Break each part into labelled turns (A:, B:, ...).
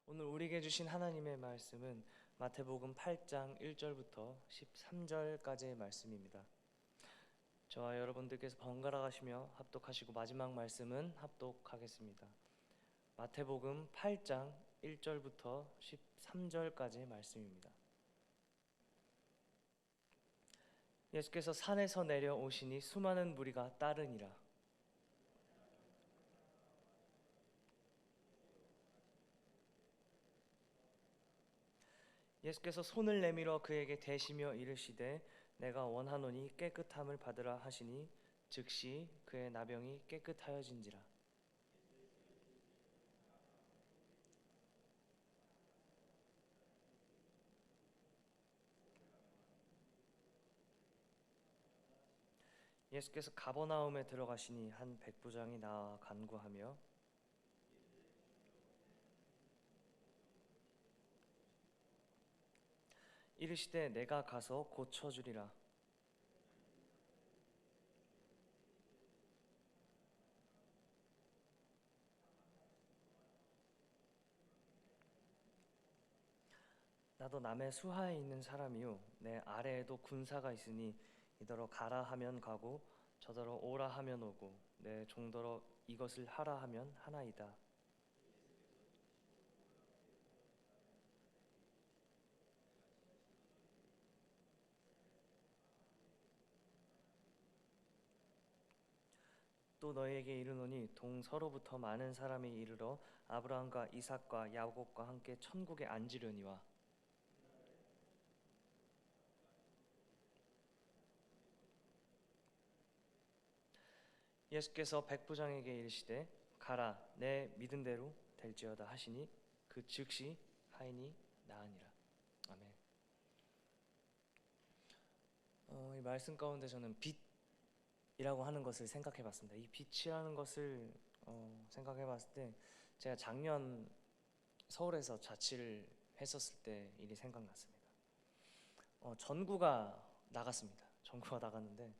A: 오늘 우리에게 주신 하나님의 말씀은 마태복음 8장 1절부터 13절까지의 말씀입니다. 저와 여러분들께서 번갈아 가시며 합독하시고 마지막 말씀은 합독하겠습니다. 마태복음 8장 1절부터 13절까지의 말씀입니다. 예수께서 산에서 내려오시니 수많은 무리가 따르니라. 예수께서 손을 내밀어 그에게 대시며 이르시되 내가 원하노니 깨끗함을 받으라 하시니 즉시 그의 나병이 깨끗하여진지라. 예수께서 가버나움에 들어가시니 한 백부장이 나와 간구하며 이르시되 내가 가서 고쳐주리라. 나도 남의 수하에 있는 사람이요 내 아래에도 군사가 있으니 이더러 가라 하면 가고 저더러 오라 하면 오고 내 종더러 이것을 하라 하면 하나이다. 또 너희에게 이르노니 동서로부터 많은 사람이 이르러 아브라함과 이삭과 야곱과 함께 천국에 앉으려니와. 예수께서 백부장에게 이르시되 가라 내 믿은 대로 될지어다 하시니 그 즉시 하인이 나으니라. 아멘. 이 말씀 가운데 저는 빛이라고 하는 것을 생각해봤습니다. 이 빛이라는 것을 생각해봤을 때 제가 작년 서울에서 자취를 했었을 때 일이 생각났습니다. 전구가 나갔습니다. 전구가 나갔는데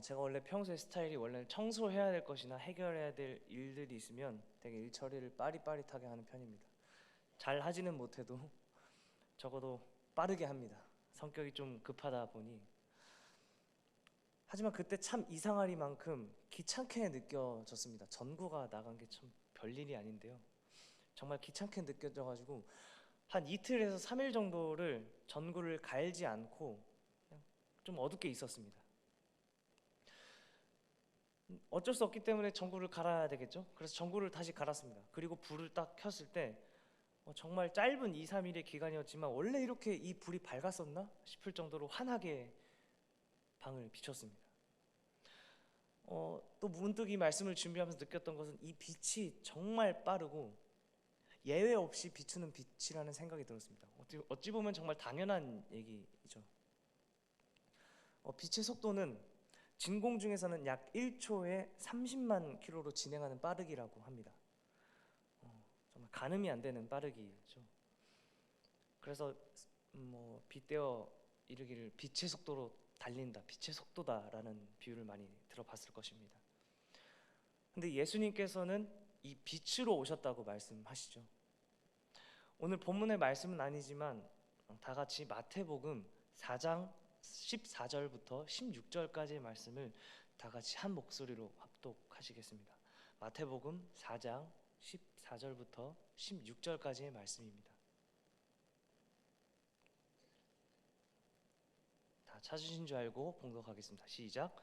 A: 제가 원래 평소에 스타일이 원래 청소해야 될 것이나 해결해야 될 일들이 있으면 되게 일 처리를 빠릿빠릿하게 하는 편입니다. 잘 하지는 못해도 적어도 빠르게 합니다. 성격이 좀 급하다 보니. 하지만 그때 참 이상하리만큼 귀찮게 느껴졌습니다. 전구가 나간 게 참 별일이 아닌데요. 정말 귀찮게 느껴져가지고 한 이틀에서 3일 정도를 전구를 갈지 않고 그냥 좀 어둡게 있었습니다. 어쩔 수 없기 때문에 전구를 갈아야 되겠죠. 그래서 전구를 다시 갈았습니다. 그리고 불을 딱 켰을 때 정말 짧은 2, 3일의 기간이었지만 원래 이렇게 이 불이 밝았었나 싶을 정도로 환하게 방을 비췄습니다. 또 문득 이 말씀을 준비하면서 느꼈던 것은 이 빛이 정말 빠르고 예외 없이 비추는 빛이라는 생각이 들었습니다. 어찌 보면 정말 당연한 얘기죠. 빛의 속도는 진공 중에서는 약 1초에 30만 킬로로 진행하는 빠르기라고 합니다. 정말 가늠이 안 되는 빠르기죠. 그래서 빗대어 이르기를 빛의 속도로 달린다, 빛의 속도다라는 비유를 많이 들어봤을 것입니다. 근데 예수님께서는 이 빛으로 오셨다고 말씀하시죠. 오늘 본문의 말씀은 아니지만 다 같이 마태복음 4장 14절부터 16절까지의 말씀을 다 같이 한 목소리로 합독하시겠습니다. 마태복음 4장 14절부터 16절까지의 말씀입니다. 다 찾으신 줄 알고 봉독하겠습니다. 시작.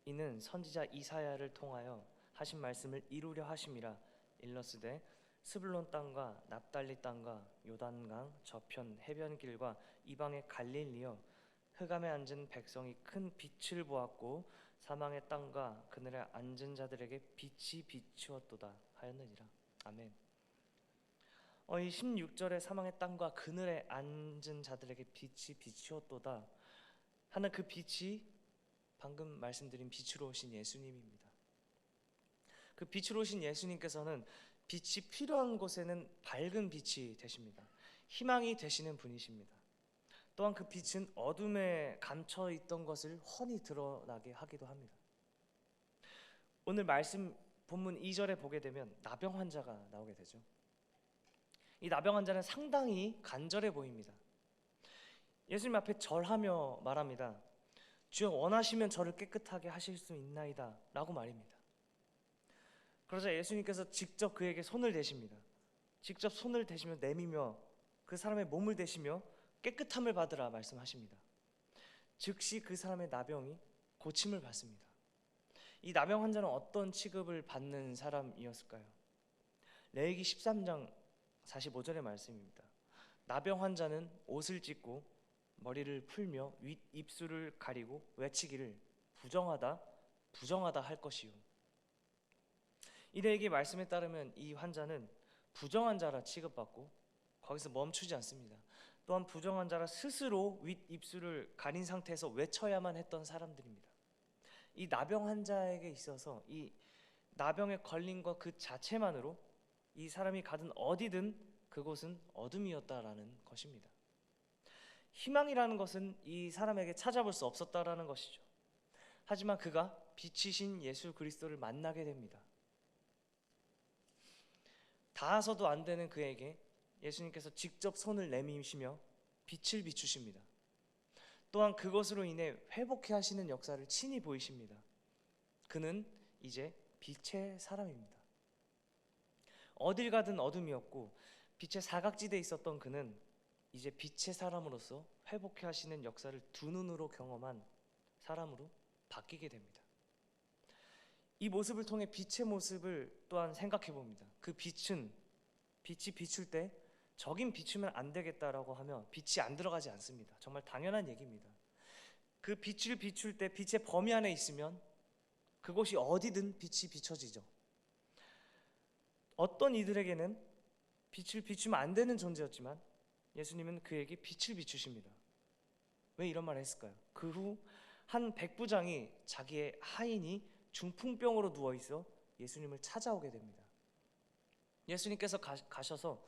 A: 이는 선지자 이사야를 통하여 하신 말씀을 이루려 하심이라. 일러스되 스불론 땅과 납달리 땅과 요단강 저편 해변길과 이방의 갈릴리여 흑암에 앉은 백성이 큰 빛을 보았고 사망의 땅과 그늘에 앉은 자들에게 빛이 비추었도다 하였느니라. 아멘. 이 16절에 사망의 땅과 그늘에 앉은 자들에게 빛이 비추었도다 하는 그 빛이 방금 말씀드린 빛으로 오신 예수님입니다. 그 빛으로 오신 예수님께서는 빛이 필요한 곳에는 밝은 빛이 되십니다. 희망이 되시는 분이십니다. 또한 그 빛은 어둠에 감춰 있던 것을 훤히 드러나게 하기도 합니다. 오늘 말씀 본문 2절에 보게 되면 나병 환자가 나오게 되죠. 이 나병 환자는 상당히 간절해 보입니다. 예수님 앞에 절하며 말합니다. 주여, 원하시면 저를 깨끗하게 하실 수 있나이다 라고 말입니다. 그러자 예수님께서 직접 그에게 손을 대십니다. 직접 손을 대시며 내미며 그 사람의 몸을 대시며 깨끗함을 받으라 말씀하십니다. 즉시 그 사람의 나병이 고침을 받습니다. 이 나병 환자는 어떤 취급을 받는 사람이었을까요? 레위기 13장 45절의 말씀입니다. 나병 환자는 옷을 찢고 머리를 풀며 윗 입술을 가리고 외치기를 부정하다 부정하다 할 것이요. 이 레위기 말씀에 따르면 이 환자는 부정한 자라 취급받고 거기서 멈추지 않습니다. 또한 부정한 자라 스스로 윗 입술을 가린 상태에서 외쳐야만 했던 사람들입니다. 이 나병 환자에게 있어서 이 나병에 걸린 것 그 자체만으로 이 사람이 가든 어디든 그곳은 어둠이었다라는 것입니다. 희망이라는 것은 이 사람에게 찾아볼 수 없었다라는 것이죠. 하지만 그가 빛이신 예수 그리스도를 만나게 됩니다. 닿아서도 안 되는 그에게 예수님께서 직접 손을 내미시며 빛을 비추십니다. 또한 그것으로 인해 회복해 하시는 역사를 친히 보이십니다. 그는 이제 빛의 사람입니다. 어딜 가든 어둠이었고 빛의 사각지대에 있었던 그는 이제 빛의 사람으로서 회복해 하시는 역사를 두 눈으로 경험한 사람으로 바뀌게 됩니다. 이 모습을 통해 빛의 모습을 또한 생각해 봅니다. 그 빛이 비출 때 저긴 비추면 안 되겠다라고 하면 빛이 안 들어가지 않습니다. 정말 당연한 얘기입니다. 그 빛을 비출 때 빛의 범위 안에 있으면 그곳이 어디든 빛이 비춰지죠. 어떤 이들에게는 빛을 비추면 안 되는 존재였지만 예수님은 그에게 빛을 비추십니다. 왜 이런 말을 했을까요? 그 후 한 백부장이 자기의 하인이 중풍병으로 누워있어 예수님을 찾아오게 됩니다. 예수님께서 가셔서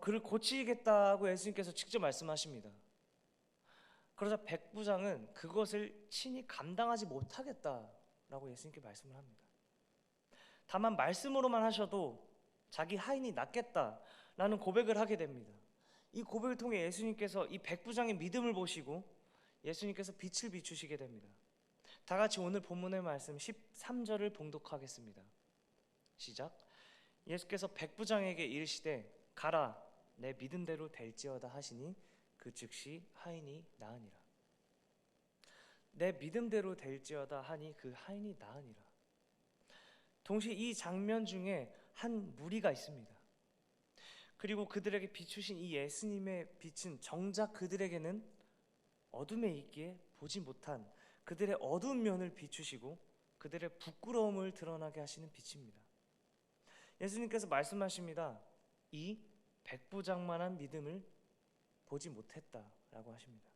A: 그를 고치겠다고 예수님께서 직접 말씀하십니다. 그러자 백부장은 그것을 친히 감당하지 못하겠다라고 예수님께 말씀을 합니다. 다만 말씀으로만 하셔도 자기 하인이 낫겠다라는 고백을 하게 됩니다. 이 고백을 통해 예수님께서 이 백부장의 믿음을 보시고 예수님께서 빛을 비추시게 됩니다. 다 같이 오늘 본문의 말씀 13절을 봉독하겠습니다. 시작. 예수께서 백부장에게 이르시되 가라, 내 믿음대로 될지어다 하시니 그 즉시 하인이 나으니라. 내 믿음대로 될지어다 하니 그 하인이 나으니라. 동시에 이 장면 중에 한 무리가 있습니다. 그리고 그들에게 비추신 이 예수님의 빛은 정작 그들에게는 어둠에 있기에 보지 못한 그들의 어두운 면을 비추시고 그들의 부끄러움을 드러나게 하시는 빛입니다. 예수님께서 말씀하십니다. 이 백부장만한 믿음을 보지 못했다라고 하십니다.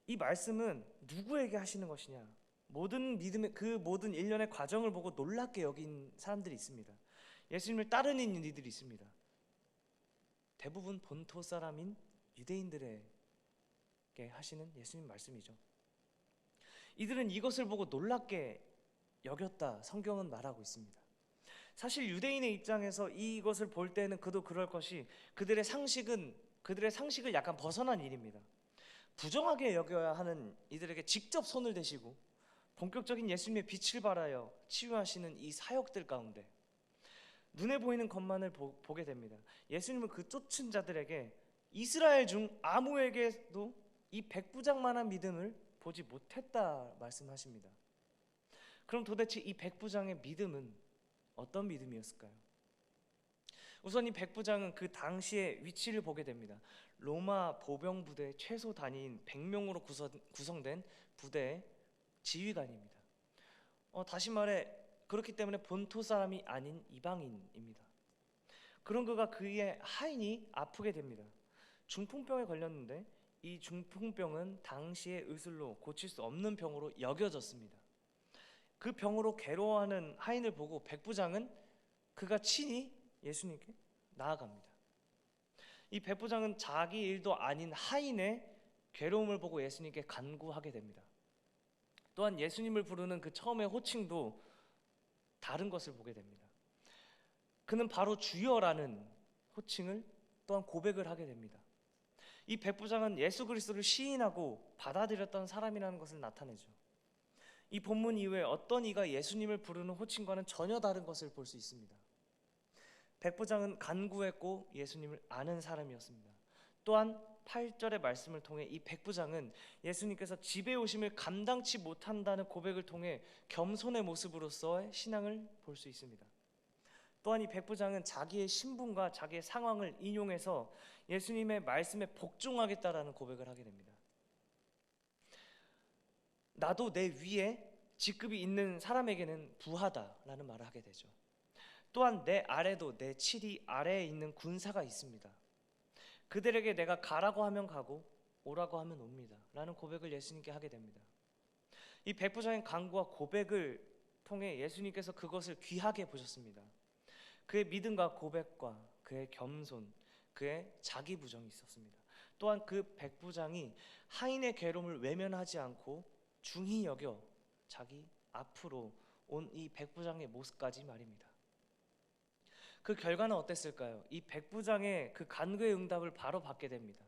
A: 이 말씀은 누구에게 하시는 것이냐? 모든 믿음의 그 모든 일련의 과정을 보고 놀랍게 여긴 사람들이 있습니다. 예수님을 따르는 이들이 있습니다. 대부분 본토 사람인 유대인들에게 하시는 예수님 말씀이죠. 이들은 이것을 보고 놀랍게 여겼다 성경은 말하고 있습니다. 사실 유대인의 입장에서 이것을 볼 때는 그도 그럴 것이 그들의 상식을 약간 벗어난 일입니다. 부정하게 여겨야 하는 이들에게 직접 손을 대시고 본격적인 예수님의 빛을 발하여 치유하시는 이 사역들 가운데 눈에 보이는 것만을 보게 됩니다. 예수님은 그 쫓은 자들에게 이스라엘 중 아무에게도 이 백부장만한 믿음을 보지 못했다 말씀하십니다. 그럼 도대체 이 백부장의 믿음은 어떤 믿음이었을까요? 우선 이 백부장은 그 당시의 위치를 보게 됩니다. 로마 보병 부대 최소 단위인 100명으로 구성된 부대의 지휘관입니다. 다시 말해 그렇기 때문에 본토 사람이 아닌 이방인입니다. 그런 그가 그의 하인이 아프게 됩니다. 중풍병에 걸렸는데 이 중풍병은 당시의 의술로 고칠 수 없는 병으로 여겨졌습니다. 그 병으로 괴로워하는 하인을 보고 백부장은 그가 친히 예수님께 나아갑니다. 이 백부장은 자기 일도 아닌 하인의 괴로움을 보고 예수님께 간구하게 됩니다. 또한 예수님을 부르는 그 처음의 호칭도 다른 것을 보게 됩니다. 그는 바로 주여라는 호칭을 또한 고백을 하게 됩니다. 이 백부장은 예수 그리스도를 시인하고 받아들였던 사람이라는 것을 나타내죠. 이 본문 이후에 어떤 이가 예수님을 부르는 호칭과는 전혀 다른 것을 볼 수 있습니다. 백부장은 간구했고 예수님을 아는 사람이었습니다. 또한 8절의 말씀을 통해 이 백부장은 예수님께서 집에 오심을 감당치 못한다는 고백을 통해 겸손의 모습으로서의 신앙을 볼 수 있습니다. 또한 이 백부장은 자기의 신분과 자기의 상황을 인용해서 예수님의 말씀에 복종하겠다라는 고백을 하게 됩니다. 나도 내 위에 직급이 있는 사람에게는 부하다라는 말을 하게 되죠. 또한 내 아래도 내 칠이 아래에 있는 군사가 있습니다. 그들에게 내가 가라고 하면 가고 오라고 하면 옵니다 라는 고백을 예수님께 하게 됩니다. 이 백부장의 간구와 고백을 통해 예수님께서 그것을 귀하게 보셨습니다. 그의 믿음과 고백과 그의 겸손, 그의 자기 부정이 있었습니다. 또한 그 백부장이 하인의 괴로움을 외면하지 않고 중히 여겨 자기 앞으로 온 이 백부장의 모습까지 말입니다. 그 결과는 어땠을까요? 이 백부장의 그 간구의 응답을 바로 받게 됩니다.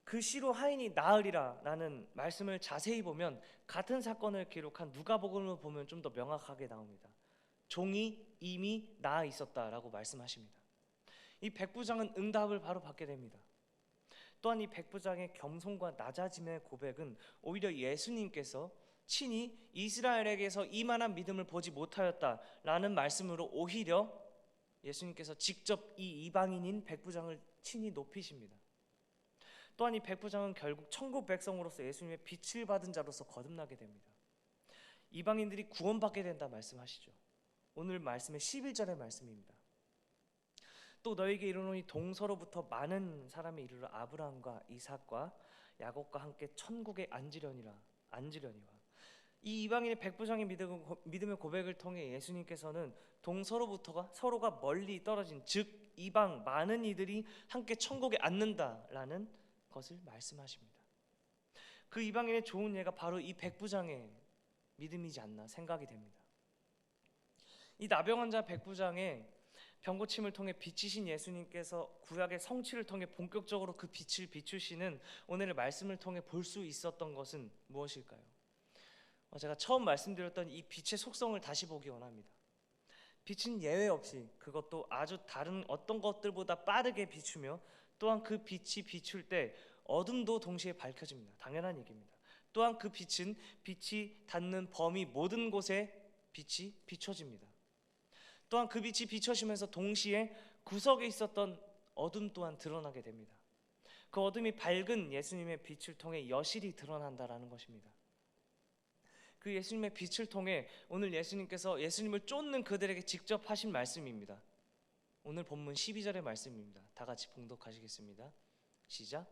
A: 그 시로 하인이 나으리라 라는 말씀을 자세히 보면 같은 사건을 기록한 누가복음을 보면 좀 더 명확하게 나옵니다. 종이 이미 나아 있었다라고 말씀하십니다. 이 백부장은 응답을 바로 받게 됩니다. 또한 이 백부장의 겸손과 낮아짐의 고백은 오히려 예수님께서 친히 이스라엘에게서 이만한 믿음을 보지 못하였다라는 말씀으로 오히려 예수님께서 직접 이 이방인인 백부장을 친히 높이십니다. 또한 이 백부장은 결국 천국 백성으로서 예수님의 빛을 받은 자로서 거듭나게 됩니다. 이방인들이 구원받게 된다 말씀하시죠. 오늘 말씀의 11절의 말씀입니다. 또 너에게 이르노니 동서로부터 많은 사람이 이르러 아브라함과 이삭과 야곱과 함께 천국에 앉으려니와 이 이방인의 백부장의 믿음의 고백을 통해 예수님께서는 동서로부터가 서로가 멀리 떨어진 즉 이방 많은 이들이 함께 천국에 앉는다라는 것을 말씀하십니다. 그 이방인의 좋은 예가 바로 이 백부장의 믿음이지 않나 생각이 됩니다. 이 나병 환자 백부장의 병고침을 통해 비치신 예수님께서 구약의 성취를 통해 본격적으로 그 빛을 비추시는 오늘의 말씀을 통해 볼 수 있었던 것은 무엇일까요? 제가 처음 말씀드렸던 이 빛의 속성을 다시 보기 원합니다. 빛은 예외 없이 그것도 아주 다른 어떤 것들보다 빠르게 비추며 또한 그 빛이 비출 때 어둠도 동시에 밝혀집니다. 당연한 얘기입니다. 또한 그 빛은 빛이 닿는 범위 모든 곳에 빛이 비춰집니다. 또한 그 빛이 비춰지면서 동시에 구석에 있었던 어둠 또한 드러나게 됩니다. 그 어둠이 밝은 예수님의 빛을 통해 여실히 드러난다라는 것입니다. 그 예수님의 빛을 통해 오늘 예수님께서 예수님을 쫓는 그들에게 직접 하신 말씀입니다. 오늘 본문 12절의 말씀입니다. 다 같이 봉독하시겠습니다. 시작.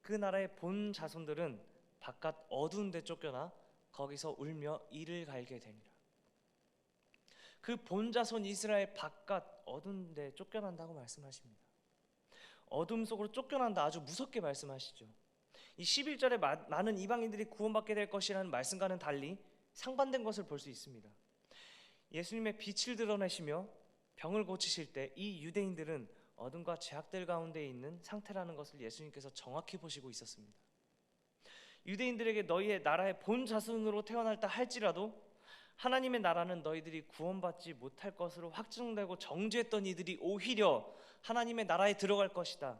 A: 그 나라의 본 자손들은 바깥 어두운 데 쫓겨나 거기서 울며 이를 갈게 되니라. 그 본 자손 이스라엘 바깥 어두운 데 쫓겨난다고 말씀하십니다. 어둠 속으로 쫓겨난다 아주 무섭게 말씀하시죠. 이 11절에 많은 이방인들이 구원받게 될 것이라는 말씀과는 달리 상반된 것을 볼 수 있습니다. 예수님의 빛을 드러내시며 병을 고치실 때 이 유대인들은 어둠과 죄악들 가운데 있는 상태라는 것을 예수님께서 정확히 보시고 있었습니다. 유대인들에게 너희의 나라의 본 자손으로 태어났다 할지라도 하나님의 나라는 너희들이 구원받지 못할 것으로 확정되고 정죄했던 이들이 오히려 하나님의 나라에 들어갈 것이다.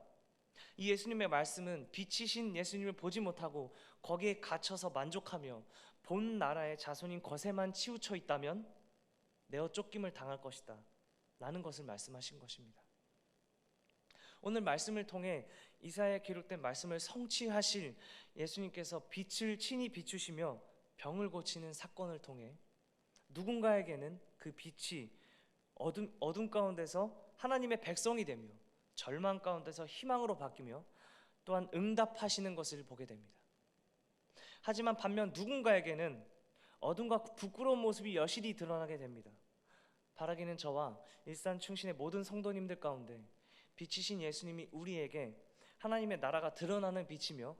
A: 이 예수님의 말씀은 빛이신 예수님을 보지 못하고 거기에 갇혀서 만족하며 본 나라의 자손인 것에만 치우쳐 있다면 내어 쫓김을 당할 것이다 라는 것을 말씀하신 것입니다. 오늘 말씀을 통해 이사야에 기록된 말씀을 성취하실 예수님께서 빛을 친히 비추시며 병을 고치는 사건을 통해 누군가에게는 그 빛이 어둠 가운데서 하나님의 백성이 되며 절망 가운데서 희망으로 바뀌며 또한 응답하시는 것을 보게 됩니다. 하지만 반면 누군가에게는 어둠과 부끄러운 모습이 여실히 드러나게 됩니다. 바라기는 저와 일산 충신의 모든 성도님들 가운데 빛이신 예수님이 우리에게 하나님의 나라가 드러나는 빛이며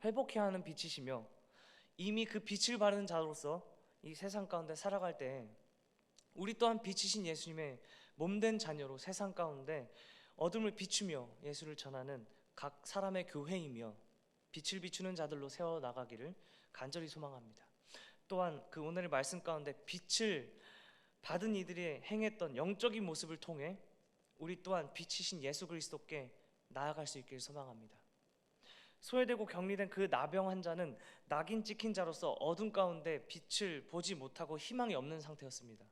A: 회복해야 하는 빛이시며 이미 그 빛을 바르는 자로서 이 세상 가운데 살아갈 때 우리 또한 빛이신 예수님의 몸된 자녀로 세상 가운데 어둠을 비추며 예수를 전하는 각 사람의 교회이며 빛을 비추는 자들로 세워나가기를 간절히 소망합니다. 또한 그 오늘의 말씀 가운데 빛을 받은 이들이 행했던 영적인 모습을 통해 우리 또한 빛이신 예수 그리스도께 나아갈 수 있기를 소망합니다. 소외되고 격리된 그 나병 환자는 낙인 찍힌 자로서 어둠 가운데 빛을 보지 못하고 희망이 없는 상태였습니다.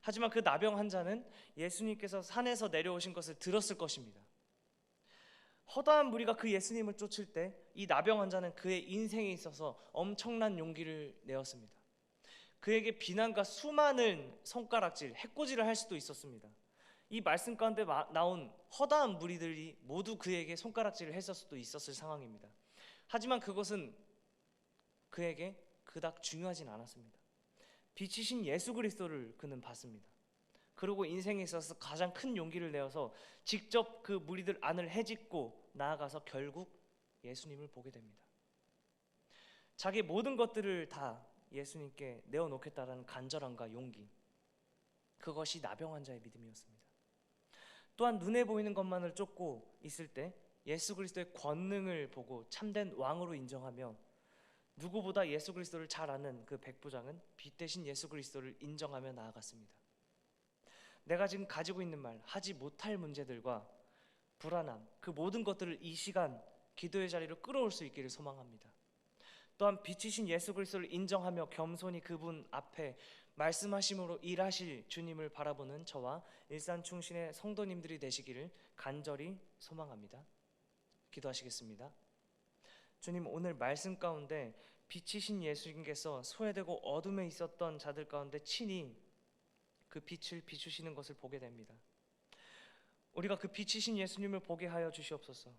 A: 하지만 그 나병 환자는 예수님께서 산에서 내려오신 것을 들었을 것입니다. 허다한 무리가 그 예수님을 쫓을 때 이 나병 환자는 그의 인생에 있어서 엄청난 용기를 내었습니다. 그에게 비난과 수많은 손가락질, 해코지를 할 수도 있었습니다. 이 말씀 가운데 나온 허다한 무리들이 모두 그에게 손가락질을 했을 수도 있었을 상황입니다. 하지만 그것은 그에게 그닥 중요하진 않았습니다. 빛이신 예수 그리스도를 그는 봤습니다. 그리고 인생에 있어서 가장 큰 용기를 내어서 직접 그 무리들 안을 헤집고 나아가서 결국 예수님을 보게 됩니다. 자기의 모든 것들을 다 예수님께 내어놓겠다라는 간절함과 용기, 그것이 나병 환자의 믿음이었습니다. 또한 눈에 보이는 것만을 쫓고 있을 때 예수 그리스도의 권능을 보고 참된 왕으로 인정하며 누구보다 예수 그리스도를 잘 아는 그 백부장은 빛 대신 예수 그리스도를 인정하며 나아갔습니다. 내가 지금 가지고 있는 말, 하지 못할 문제들과 불안함, 그 모든 것들을 이 시간 기도의 자리로 끌어올 수 있기를 소망합니다. 또한 빛이신 예수 그리스도를 인정하며 겸손히 그분 앞에 말씀하심으로 일하실 주님을 바라보는 저와 일산충신의 성도님들이 되시기를 간절히 소망합니다. 기도하시겠습니다. 주님, 오늘 말씀 가운데 빛이신 예수님께서 소외되고 어둠에 있었던 자들 가운데 친히 그 빛을 비추시는 것을 보게 됩니다. 우리가 그 빛이신 예수님을 보게 하여 주시옵소서.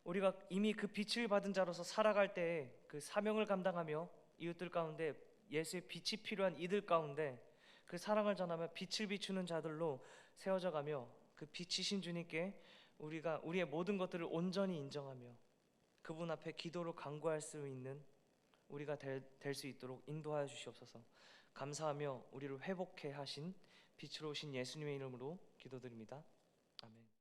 A: 우리가 이미 그 빛을 받은 자로서 살아갈 때에 그 사명을 감당하며 이웃들 가운데 예수의 빛이 필요한 이들 가운데 그 사랑을 전하며 빛을 비추는 자들로 세워져 가며 그 빛이신 주님께 우리가 우리의 모든 것들을 온전히 인정하며 그분 앞에 기도로 간구할 수 있는 우리가 될 수 있도록 인도하여 주시옵소서. 감사하며 우리를 회복해 하신 빛으로 오신 예수님의 이름으로 기도드립니다. 아멘.